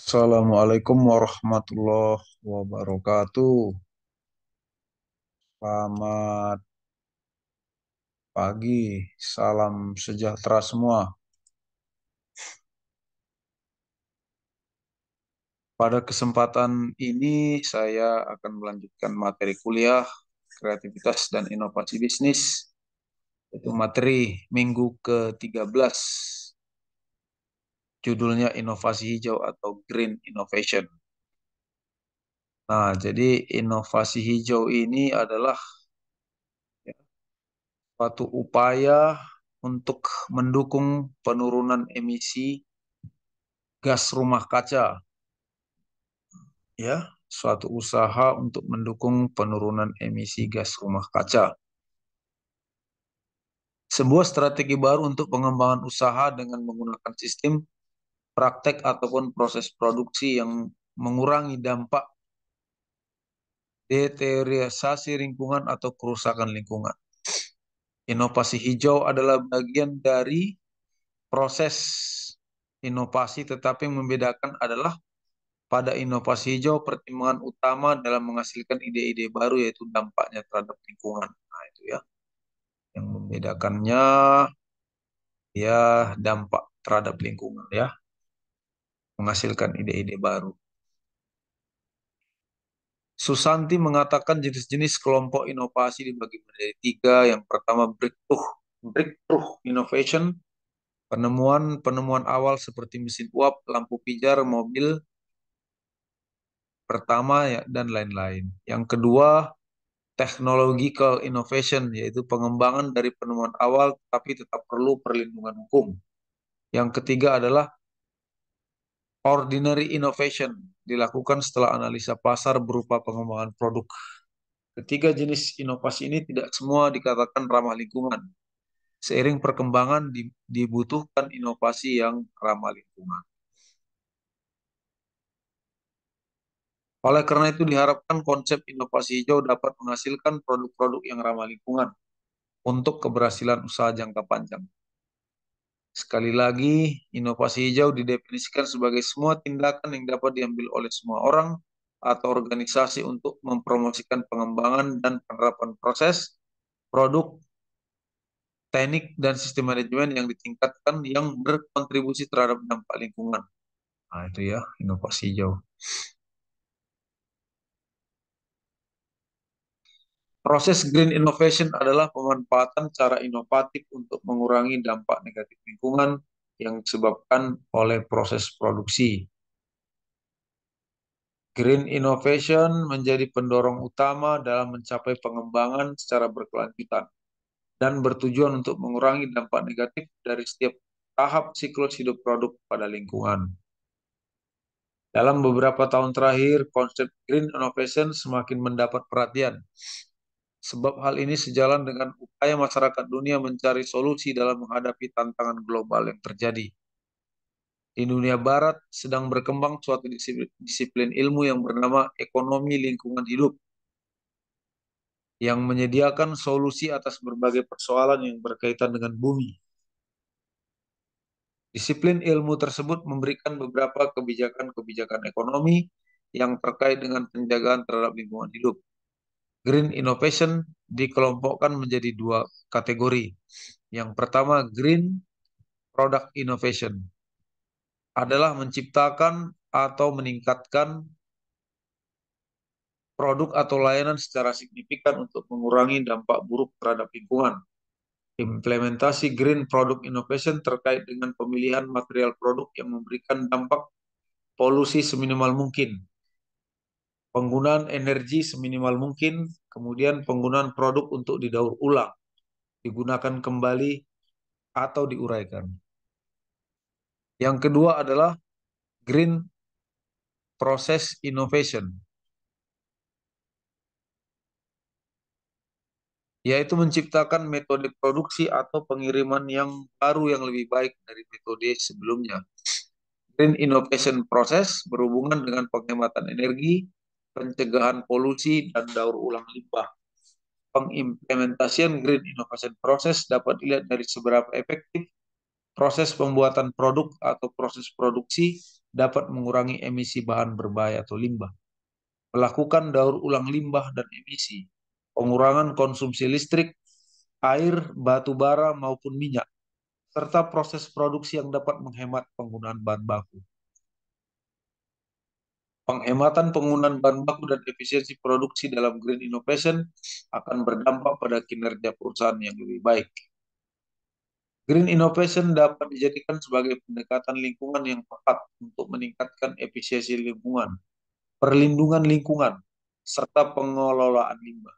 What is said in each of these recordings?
Assalamualaikum warahmatullahi wabarakatuh. Selamat pagi, salam sejahtera semua. Pada kesempatan ini saya akan melanjutkan materi kuliah kreativitas dan inovasi bisnis, yaitu materi minggu ke-13. Judulnya inovasi hijau atau green innovation. Nah, jadi inovasi hijau ini adalah ya, suatu upaya untuk mendukung penurunan emisi gas rumah kaca, ya, suatu usaha untuk mendukung penurunan emisi gas rumah kaca. Sebuah strategi baru untuk pengembangan usaha dengan menggunakan sistem, praktek ataupun proses produksi yang mengurangi dampak deteriorasi lingkungan atau kerusakan lingkungan. Inovasi hijau adalah bagian dari proses inovasi, tetapi yang membedakan adalah pada inovasi hijau, pertimbangan utama dalam menghasilkan ide-ide baru yaitu dampaknya terhadap lingkungan. Nah, itu ya. Yang membedakannya ya dampak terhadap lingkungan ya, menghasilkan ide-ide baru. Susanti mengatakan jenis-jenis kelompok inovasi dibagi menjadi tiga. Yang pertama breakthrough innovation, penemuan awal seperti mesin uap, lampu pijar, mobil pertama ya, dan lain-lain. Yang kedua technological innovation, yaitu pengembangan dari penemuan awal tapi tetap perlu perlindungan hukum. Yang ketiga adalah ordinary innovation, dilakukan setelah analisa pasar berupa pengembangan produk. Ketiga jenis inovasi ini tidak semua dikatakan ramah lingkungan. Seiring perkembangan dibutuhkan inovasi yang ramah lingkungan. Oleh karena itu diharapkan konsep inovasi hijau dapat menghasilkan produk-produk yang ramah lingkungan untuk keberhasilan usaha jangka panjang. Sekali lagi, inovasi hijau didefinisikan sebagai semua tindakan yang dapat diambil oleh semua orang atau organisasi untuk mempromosikan pengembangan dan penerapan proses, produk, teknik, dan sistem manajemen yang ditingkatkan yang berkontribusi terhadap dampak lingkungan. Nah, itu ya, inovasi hijau. Proses green innovation adalah pemanfaatan cara inovatif untuk mengurangi dampak negatif lingkungan yang disebabkan oleh proses produksi. Green innovation menjadi pendorong utama dalam mencapai pengembangan secara berkelanjutan dan bertujuan untuk mengurangi dampak negatif dari setiap tahap siklus hidup produk pada lingkungan. Dalam beberapa tahun terakhir, konsep green innovation semakin mendapat perhatian, sebab hal ini sejalan dengan upaya masyarakat dunia mencari solusi dalam menghadapi tantangan global yang terjadi. Di dunia barat sedang berkembang suatu disiplin ilmu yang bernama ekonomi lingkungan hidup, yang menyediakan solusi atas berbagai persoalan yang berkaitan dengan bumi. Disiplin ilmu tersebut memberikan beberapa kebijakan-kebijakan ekonomi yang terkait dengan penjagaan terhadap lingkungan hidup. Green innovation dikelompokkan menjadi dua kategori. Yang pertama, green product innovation adalah menciptakan atau meningkatkan produk atau layanan secara signifikan untuk mengurangi dampak buruk terhadap lingkungan. Implementasi green product innovation terkait dengan pemilihan material produk yang memberikan dampak polusi seminimal mungkin, penggunaan energi seminimal mungkin, kemudian penggunaan produk untuk didaur ulang, digunakan kembali atau diuraikan. Yang kedua adalah green process innovation, yaitu menciptakan metode produksi atau pengiriman yang baru yang lebih baik dari metode sebelumnya. Green innovation process berhubungan dengan penghematan energi, pencegahan polusi, dan daur ulang limbah. Pengimplementasian green innovation process dapat dilihat dari seberapa efektif proses pembuatan produk atau proses produksi dapat mengurangi emisi bahan berbahaya atau limbah, melakukan daur ulang limbah dan emisi, pengurangan konsumsi listrik, air, batu bara maupun minyak, serta proses produksi yang dapat menghemat penggunaan bahan baku. Penghematan penggunaan bahan baku dan efisiensi produksi dalam green innovation akan berdampak pada kinerja perusahaan yang lebih baik. Green innovation dapat dijadikan sebagai pendekatan lingkungan yang tepat untuk meningkatkan efisiensi lingkungan, perlindungan lingkungan, serta pengelolaan limbah.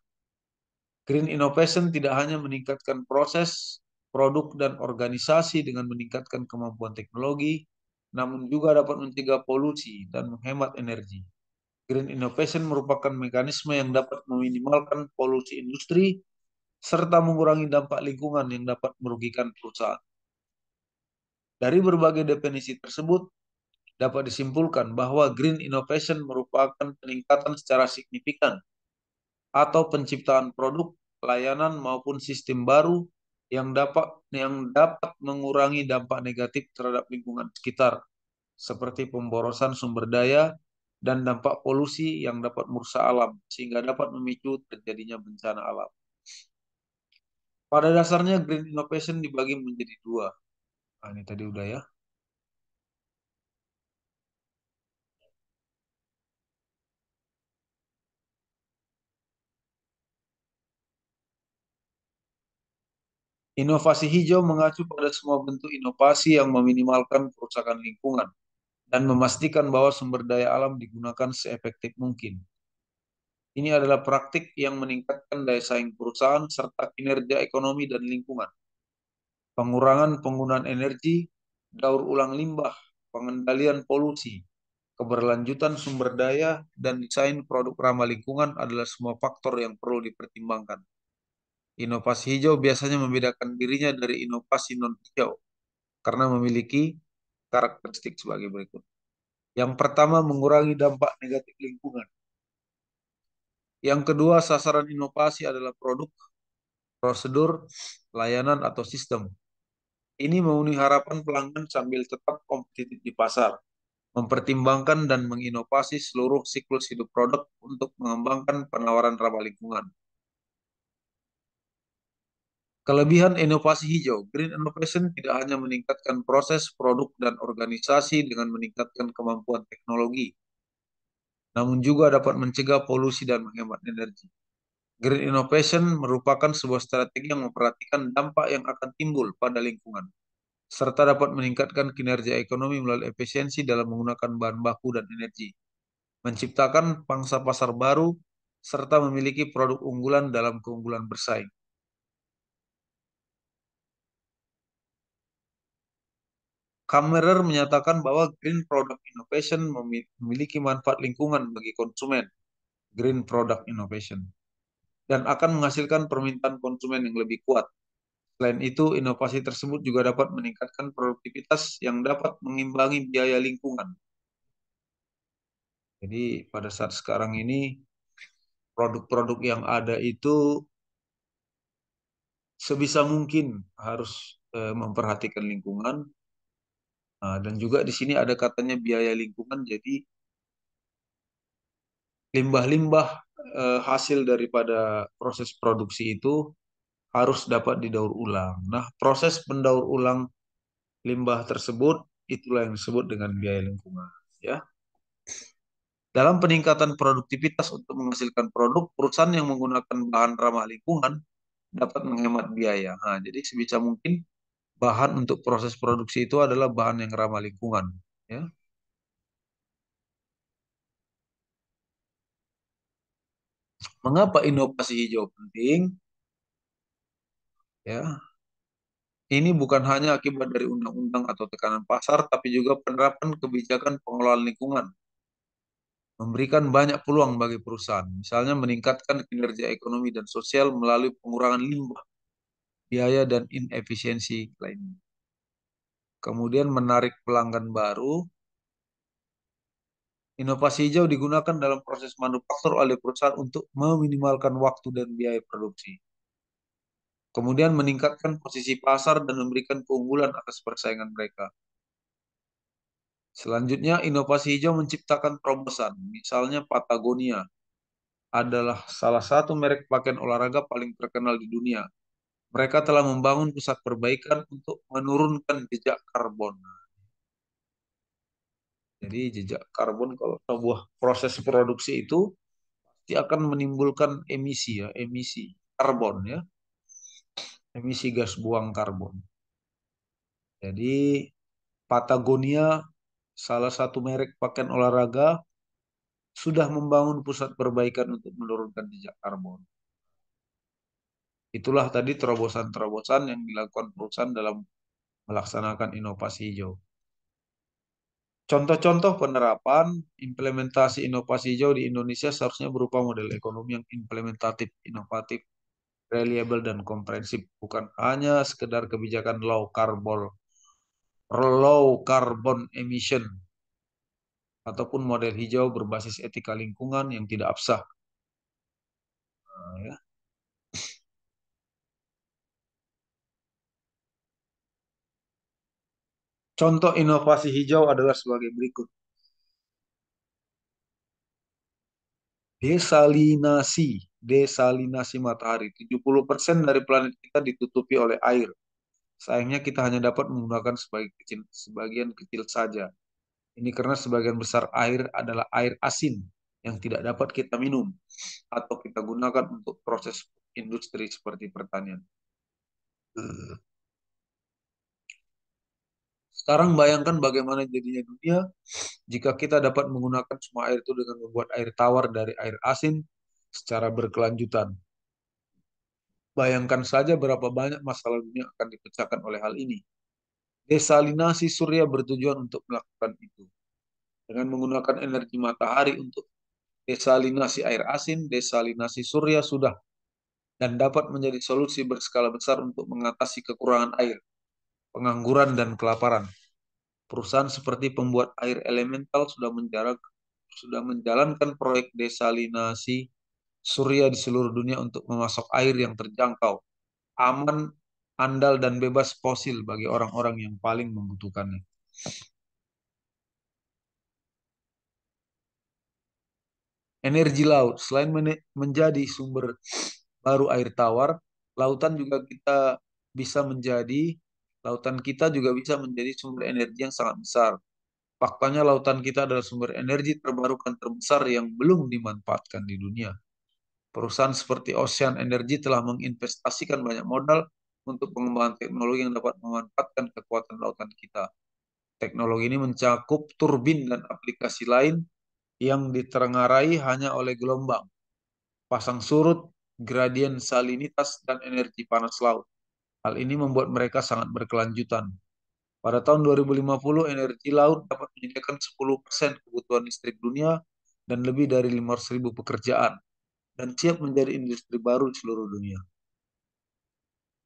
Green innovation tidak hanya meningkatkan proses, produk, dan organisasi dengan meningkatkan kemampuan teknologi, namun juga dapat mencegah polusi dan menghemat energi. Green innovation merupakan mekanisme yang dapat meminimalkan polusi industri serta mengurangi dampak lingkungan yang dapat merugikan perusahaan. Dari berbagai definisi tersebut, dapat disimpulkan bahwa green innovation merupakan peningkatan secara signifikan atau penciptaan produk, layanan maupun sistem baru yang dapat mengurangi dampak negatif terhadap lingkungan sekitar, seperti pemborosan sumber daya dan dampak polusi yang dapat merusak alam, sehingga dapat memicu terjadinya bencana alam. Pada dasarnya green innovation dibagi menjadi dua. Nah, ini tadi udah ya. Inovasi hijau mengacu pada semua bentuk inovasi yang meminimalkan kerusakan lingkungan dan memastikan bahwa sumber daya alam digunakan seefektif mungkin. Ini adalah praktik yang meningkatkan daya saing perusahaan serta kinerja ekonomi dan lingkungan. Pengurangan penggunaan energi, daur ulang limbah, pengendalian polusi, keberlanjutan sumber daya, dan desain produk ramah lingkungan adalah semua faktor yang perlu dipertimbangkan. Inovasi hijau biasanya membedakan dirinya dari inovasi non-hijau karena memiliki karakteristik sebagai berikut. Yang pertama, mengurangi dampak negatif lingkungan. Yang kedua, sasaran inovasi adalah produk, prosedur, layanan, atau sistem. Ini memenuhi harapan pelanggan sambil tetap kompetitif di pasar, mempertimbangkan dan menginovasi seluruh siklus hidup produk untuk mengembangkan penawaran ramah lingkungan. Kelebihan inovasi hijau, green innovation tidak hanya meningkatkan proses, produk, dan organisasi dengan meningkatkan kemampuan teknologi, namun juga dapat mencegah polusi dan menghemat energi. Green innovation merupakan sebuah strategi yang memperhatikan dampak yang akan timbul pada lingkungan, serta dapat meningkatkan kinerja ekonomi melalui efisiensi dalam menggunakan bahan baku dan energi, menciptakan pangsa pasar baru, serta memiliki produk unggulan dalam keunggulan bersaing. Kammerer menyatakan bahwa green product innovation memiliki manfaat lingkungan bagi konsumen, green product innovation, dan akan menghasilkan permintaan konsumen yang lebih kuat. Selain itu, inovasi tersebut juga dapat meningkatkan produktivitas yang dapat mengimbangi biaya lingkungan. Jadi pada saat sekarang ini, produk-produk yang ada itu sebisa mungkin harus memperhatikan lingkungan. Nah, dan juga di sini ada katanya biaya lingkungan, jadi limbah-limbah hasil daripada proses produksi itu harus dapat didaur ulang. Nah, proses pendaur ulang limbah tersebut itulah yang disebut dengan biaya lingkungan, ya. Dalam peningkatan produktivitas untuk menghasilkan produk, perusahaan yang menggunakan bahan ramah lingkungan dapat menghemat biaya. Nah, jadi sebisa mungkin bahan untuk proses produksi itu adalah bahan yang ramah lingkungan, ya. Mengapa inovasi hijau penting? Ya, ini bukan hanya akibat dari undang-undang atau tekanan pasar, tapi juga penerapan kebijakan pengelolaan lingkungan memberikan banyak peluang bagi perusahaan, misalnya meningkatkan kinerja ekonomi dan sosial melalui pengurangan limbah, biaya, dan inefisiensi lainnya. Kemudian menarik pelanggan baru, inovasi hijau digunakan dalam proses manufaktur oleh perusahaan untuk meminimalkan waktu dan biaya produksi. Kemudian meningkatkan posisi pasar dan memberikan keunggulan atas persaingan mereka. Selanjutnya, inovasi hijau menciptakan terobosan. Misalnya Patagonia adalah salah satu merek pakaian olahraga paling terkenal di dunia. Mereka telah membangun pusat perbaikan untuk menurunkan jejak karbon. Jadi jejak karbon kalau sebuah proses produksi itu pasti akan menimbulkan emisi ya, emisi karbon ya, emisi gas buang karbon. Jadi Patagonia, salah satu merek pakaian olahraga, sudah membangun pusat perbaikan untuk menurunkan jejak karbon. Itulah tadi terobosan-terobosan yang dilakukan perusahaan dalam melaksanakan inovasi hijau. Contoh-contoh penerapan implementasi inovasi hijau di Indonesia seharusnya berupa model ekonomi yang implementatif, inovatif, reliable, dan komprehensif. Bukan hanya sekedar kebijakan low carbon emission, ataupun model hijau berbasis etika lingkungan yang tidak absah. Nah, ya. Contoh inovasi hijau adalah sebagai berikut. Desalinasi, desalinasi matahari. 70% dari planet kita ditutupi oleh air. Sayangnya kita hanya dapat menggunakan sebagian kecil saja. Ini karena sebagian besar air adalah air asin yang tidak dapat kita minum atau kita gunakan untuk proses industri seperti pertanian. Sekarang bayangkan bagaimana jadinya dunia jika kita dapat menggunakan semua air itu dengan membuat air tawar dari air asin secara berkelanjutan. Bayangkan saja berapa banyak masalah dunia akan dipecahkan oleh hal ini. Desalinasi surya bertujuan untuk melakukan itu. Dengan menggunakan energi matahari untuk desalinasi air asin, desalinasi surya sudah dan dapat menjadi solusi berskala besar untuk mengatasi kekurangan air, pengangguran, dan kelaparan. Perusahaan seperti pembuat air elemental sudah menjalankan proyek desalinasi surya di seluruh dunia untuk memasok air yang terjangkau, aman, andal, dan bebas fosil bagi orang-orang yang paling membutuhkannya. Energi laut, selain menjadi sumber baru air tawar, lautan juga kita bisa menjadi, lautan kita juga bisa menjadi sumber energi yang sangat besar. Faktanya lautan kita adalah sumber energi terbarukan terbesar yang belum dimanfaatkan di dunia. Perusahaan seperti Ocean Energy telah menginvestasikan banyak modal untuk pengembangan teknologi yang dapat memanfaatkan kekuatan lautan kita. Teknologi ini mencakup turbin dan aplikasi lain yang diterengarai hanya oleh gelombang, pasang surut, gradien salinitas, dan energi panas laut. Hal ini membuat mereka sangat berkelanjutan. Pada tahun 2050, energi laut dapat menyediakan 10% kebutuhan listrik dunia dan lebih dari 500.000 pekerjaan, dan siap menjadi industri baru di seluruh dunia.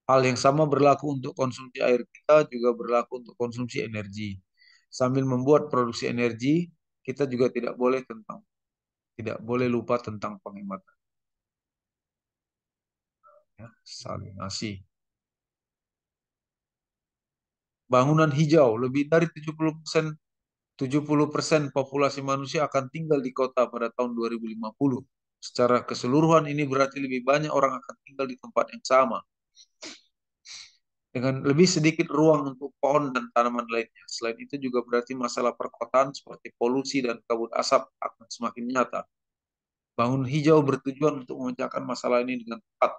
Hal yang sama berlaku untuk konsumsi air kita, juga berlaku untuk konsumsi energi. Sambil membuat produksi energi, kita juga tidak boleh lupa tentang penghematan. Ya, salinasi. Bangunan hijau, lebih dari 70% populasi manusia akan tinggal di kota pada tahun 2050. Secara keseluruhan ini berarti lebih banyak orang akan tinggal di tempat yang sama, dengan lebih sedikit ruang untuk pohon dan tanaman lainnya. Selain itu juga berarti masalah perkotaan seperti polusi dan kabut asap akan semakin nyata. Bangun hijau bertujuan untuk memecahkan masalah ini dengan tepat.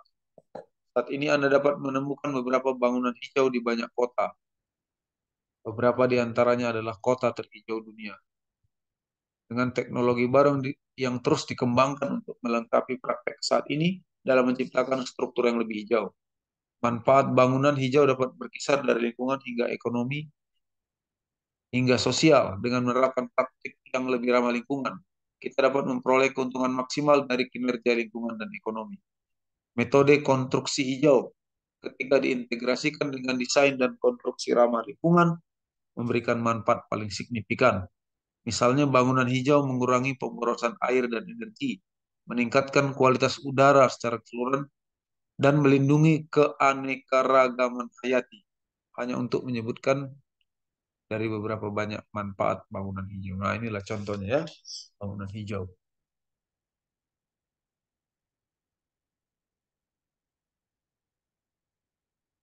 Saat ini Anda dapat menemukan beberapa bangunan hijau di banyak kota. Beberapa di antaranya adalah kota terhijau dunia. Dengan teknologi baru yang terus dikembangkan untuk melengkapi praktek saat ini dalam menciptakan struktur yang lebih hijau. Manfaat bangunan hijau dapat berkisar dari lingkungan hingga ekonomi hingga sosial. Dengan menerapkan praktik yang lebih ramah lingkungan, kita dapat memperoleh keuntungan maksimal dari kinerja lingkungan dan ekonomi. Metode konstruksi hijau ketika diintegrasikan dengan desain dan konstruksi ramah lingkungan memberikan manfaat paling signifikan. Misalnya bangunan hijau mengurangi pemborosan air dan energi, meningkatkan kualitas udara secara keseluruhan, dan melindungi keanekaragaman hayati. Hanya untuk menyebutkan dari beberapa banyak manfaat bangunan hijau. Nah, inilah contohnya ya, bangunan hijau.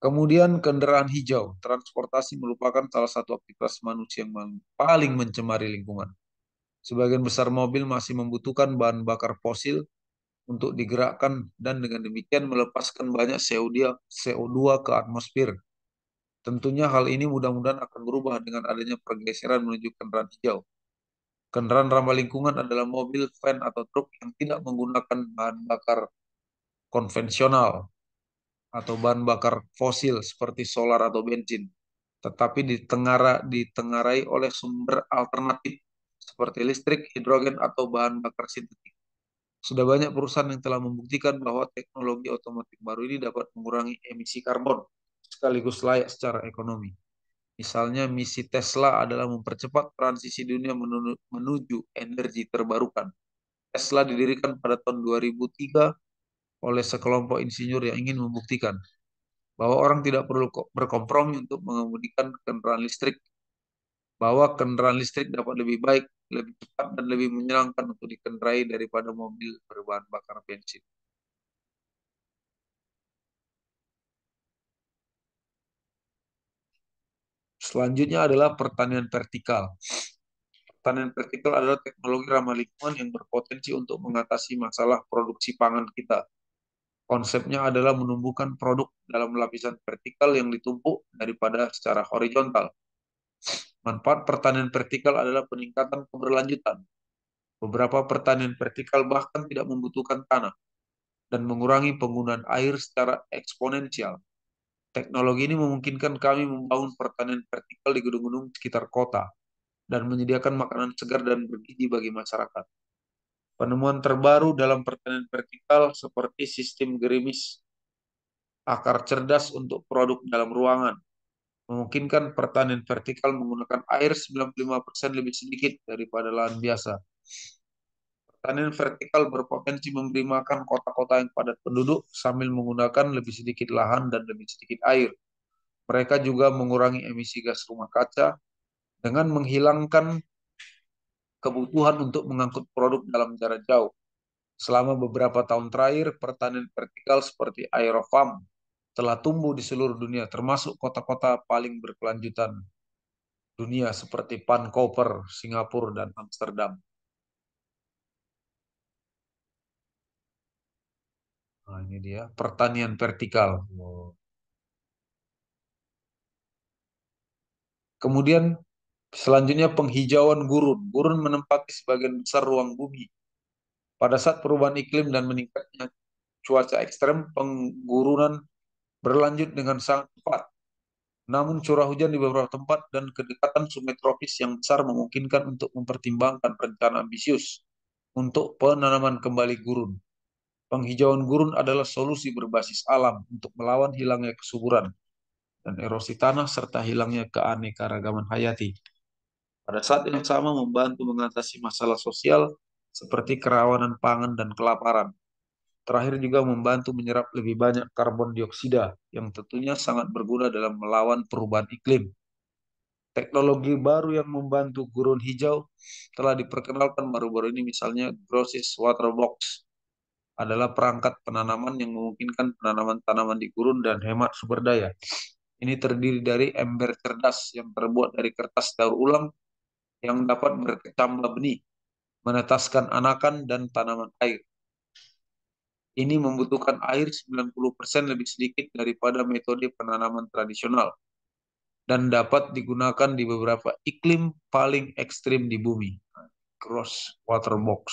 Kemudian kendaraan hijau, transportasi merupakan salah satu aktivitas manusia yang paling mencemari lingkungan. Sebagian besar mobil masih membutuhkan bahan bakar fosil untuk digerakkan dan dengan demikian melepaskan banyak CO2 ke atmosfer. Tentunya hal ini mudah-mudahan akan berubah dengan adanya pergeseran menuju kendaraan hijau. Kendaraan ramah lingkungan adalah mobil, van, atau truk yang tidak menggunakan bahan bakar konvensional atau bahan bakar fosil seperti solar atau bensin, tetapi ditengarai oleh sumber alternatif seperti listrik, hidrogen, atau bahan bakar sintetik. Sudah banyak perusahaan yang telah membuktikan bahwa teknologi otomotif baru ini dapat mengurangi emisi karbon sekaligus layak secara ekonomi. Misalnya, misi Tesla adalah mempercepat transisi dunia menuju energi terbarukan. Tesla didirikan pada tahun 2003 oleh sekelompok insinyur yang ingin membuktikan bahwa orang tidak perlu berkompromi untuk mengemudikan kendaraan listrik, bahwa kendaraan listrik dapat lebih baik, lebih cepat, dan lebih menyenangkan untuk dikendarai daripada mobil berbahan bakar bensin. Selanjutnya adalah pertanian vertikal. Pertanian vertikal adalah teknologi ramah lingkungan yang berpotensi untuk mengatasi masalah produksi pangan kita. Konsepnya adalah menumbuhkan produk dalam lapisan vertikal yang ditumpuk daripada secara horizontal. Manfaat pertanian vertikal adalah peningkatan keberlanjutan. Beberapa pertanian vertikal bahkan tidak membutuhkan tanah dan mengurangi penggunaan air secara eksponensial. Teknologi ini memungkinkan kami membangun pertanian vertikal di gedung-gedung sekitar kota dan menyediakan makanan segar dan bergizi bagi masyarakat. Penemuan terbaru dalam pertanian vertikal seperti sistem gerimis akar cerdas untuk produk dalam ruangan memungkinkan pertanian vertikal menggunakan air 95% lebih sedikit daripada lahan biasa. Pertanian vertikal berpotensi memberi makan kota-kota yang padat penduduk sambil menggunakan lebih sedikit lahan dan lebih sedikit air. Mereka juga mengurangi emisi gas rumah kaca dengan menghilangkan kebutuhan untuk mengangkut produk dalam jarak jauh. Selama beberapa tahun terakhir, pertanian vertikal seperti aerofarm telah tumbuh di seluruh dunia, termasuk kota-kota paling berkelanjutan dunia seperti Vancouver, Singapura, dan Amsterdam. Nah, ini dia pertanian vertikal. Kemudian selanjutnya penghijauan gurun. Gurun menempati sebagian besar ruang bumi. Pada saat perubahan iklim dan meningkatnya cuaca ekstrem, penggurunan berlanjut dengan sangat cepat. Namun curah hujan di beberapa tempat dan kedekatan sungai tropis yang besar memungkinkan untuk mempertimbangkan rencana ambisius untuk penanaman kembali gurun. Penghijauan gurun adalah solusi berbasis alam untuk melawan hilangnya kesuburan dan erosi tanah serta hilangnya keanekaragaman hayati. Pada saat yang sama membantu mengatasi masalah sosial seperti kerawanan pangan dan kelaparan. Terakhir juga membantu menyerap lebih banyak karbon dioksida yang tentunya sangat berguna dalam melawan perubahan iklim. Teknologi baru yang membantu gurun hijau telah diperkenalkan baru-baru ini, misalnya Grossis Water Box adalah perangkat penanaman yang memungkinkan penanaman tanaman di gurun dan hemat sumber daya. Ini terdiri dari ember cerdas yang terbuat dari kertas daur ulang yang dapat berkecambah benih, menetaskan anakan dan tanaman air. Ini membutuhkan air 90% lebih sedikit daripada metode penanaman tradisional dan dapat digunakan di beberapa iklim paling ekstrim di bumi. Cross Water Box.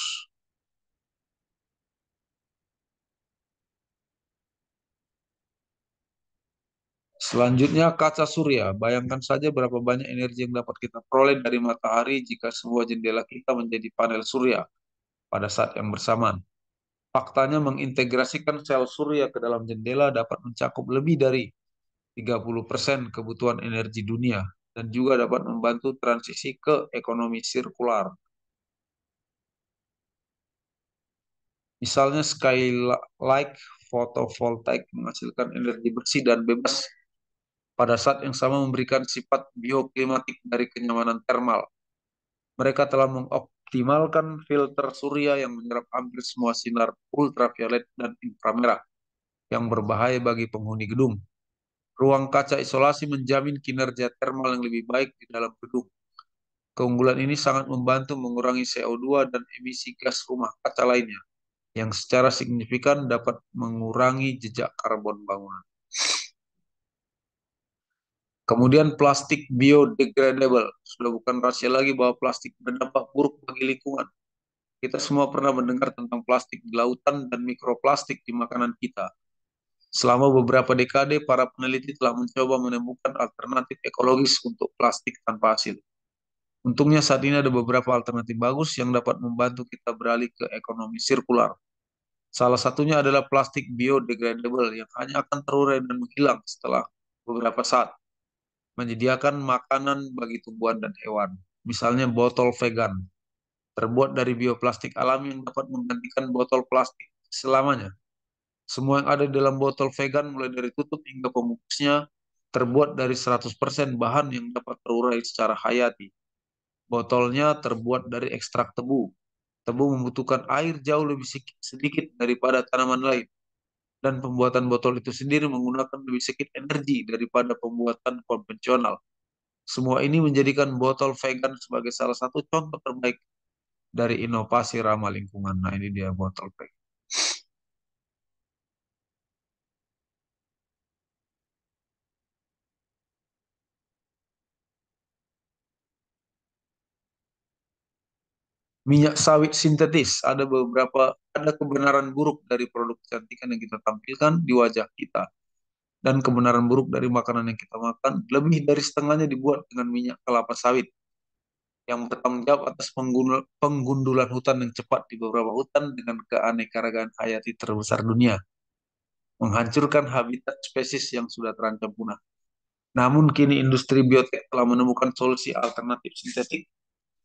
Selanjutnya kaca surya. Bayangkan saja berapa banyak energi yang dapat kita peroleh dari matahari jika semua jendela kita menjadi panel surya pada saat yang bersamaan. Faktanya mengintegrasikan sel surya ke dalam jendela dapat mencakup lebih dari 30% kebutuhan energi dunia dan juga dapat membantu transisi ke ekonomi sirkular. Misalnya Skylight Photovoltaik menghasilkan energi bersih dan bebas pada saat yang sama memberikan sifat bioklimatik dari kenyamanan termal. Mereka telah mengoptimalkan filter surya yang menyerap hampir semua sinar ultraviolet dan inframerah yang berbahaya bagi penghuni gedung. Ruang kaca isolasi menjamin kinerja termal yang lebih baik di dalam gedung. Keunggulan ini sangat membantu mengurangi CO2 dan emisi gas rumah kaca lainnya, yang secara signifikan dapat mengurangi jejak karbon bangunan. Kemudian plastik biodegradable. Sudah bukan rahasia lagi bahwa plastik berdampak buruk bagi lingkungan. Kita semua pernah mendengar tentang plastik di lautan dan mikroplastik di makanan kita. Selama beberapa dekade, para peneliti telah mencoba menemukan alternatif ekologis untuk plastik tanpa hasil. Untungnya saat ini ada beberapa alternatif bagus yang dapat membantu kita beralih ke ekonomi sirkular. Salah satunya adalah plastik biodegradable yang hanya akan terurai dan menghilang setelah beberapa saat. Menyediakan makanan bagi tumbuhan dan hewan. Misalnya botol vegan, terbuat dari bioplastik alami yang dapat menggantikan botol plastik selamanya. Semua yang ada di dalam botol vegan, mulai dari tutup hingga pembungkusnya, terbuat dari 100% bahan yang dapat terurai secara hayati. Botolnya terbuat dari ekstrak tebu. Tebu membutuhkan air jauh lebih sedikit daripada tanaman lain. Dan pembuatan botol itu sendiri menggunakan lebih sedikit energi daripada pembuatan konvensional. Semua ini menjadikan botol vegan sebagai salah satu contoh terbaik dari inovasi ramah lingkungan. Nah, ini dia botol vegan. Minyak sawit sintetis, ada kebenaran buruk dari produk kecantikan yang kita tampilkan di wajah kita dan kebenaran buruk dari makanan yang kita makan. Lebih dari setengahnya dibuat dengan minyak kelapa sawit yang bertanggung jawab atas penggundulan hutan yang cepat di beberapa hutan dengan keanekaragaman hayati terbesar dunia, menghancurkan habitat spesies yang sudah terancam punah. Namun kini industri biotek telah menemukan solusi alternatif sintetik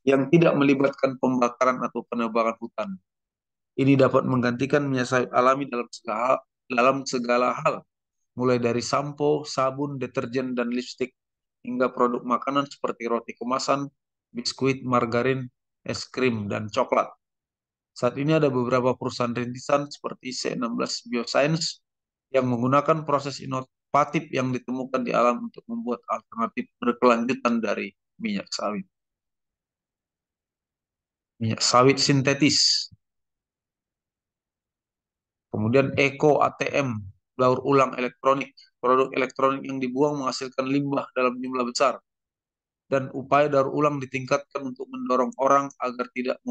yang tidak melibatkan pembakaran atau penebangan hutan. Ini dapat menggantikan minyak sawit alami dalam segala hal, mulai dari sampo, sabun, deterjen, dan lipstik, hingga produk makanan seperti roti kemasan, biskuit, margarin, es krim, dan coklat. Saat ini ada beberapa perusahaan rintisan seperti C16 Bioscience yang menggunakan proses inovatif yang ditemukan di alam untuk membuat alternatif berkelanjutan dari minyak sawit. Minyak sawit sintetis. Kemudian Eco ATM, daur ulang elektronik. Produk elektronik yang dibuang menghasilkan limbah dalam jumlah besar. Dan upaya daur ulang ditingkatkan untuk mendorong orang agar tidak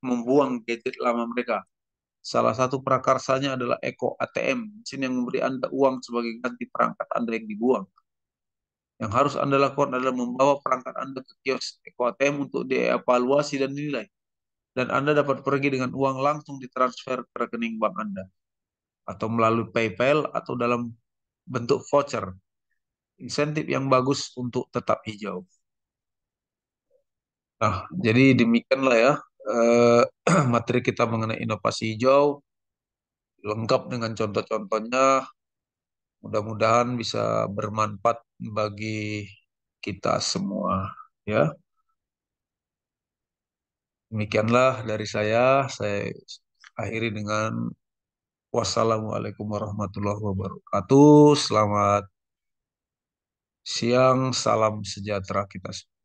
membuang gadget lama mereka. Salah satu prakarsanya adalah Eco ATM, mesin yang memberi Anda uang sebagai ganti perangkat Anda yang dibuang. Yang harus Anda lakukan adalah membawa perangkat Anda ke kios Eco ATM untuk dievaluasi dan dinilai. Dan Anda dapat pergi dengan uang langsung ditransfer ke rekening bank Anda, atau melalui PayPal atau dalam bentuk voucher. Insentif yang bagus untuk tetap hijau. Nah, jadi demikianlah ya eh, materi kita mengenai inovasi hijau, lengkap dengan contoh-contohnya. Mudah-mudahan bisa bermanfaat bagi kita semua. Ya, demikianlah dari saya. Saya akhiri dengan wassalamualaikum warahmatullahi wabarakatuh. Selamat siang, salam sejahtera kita semua.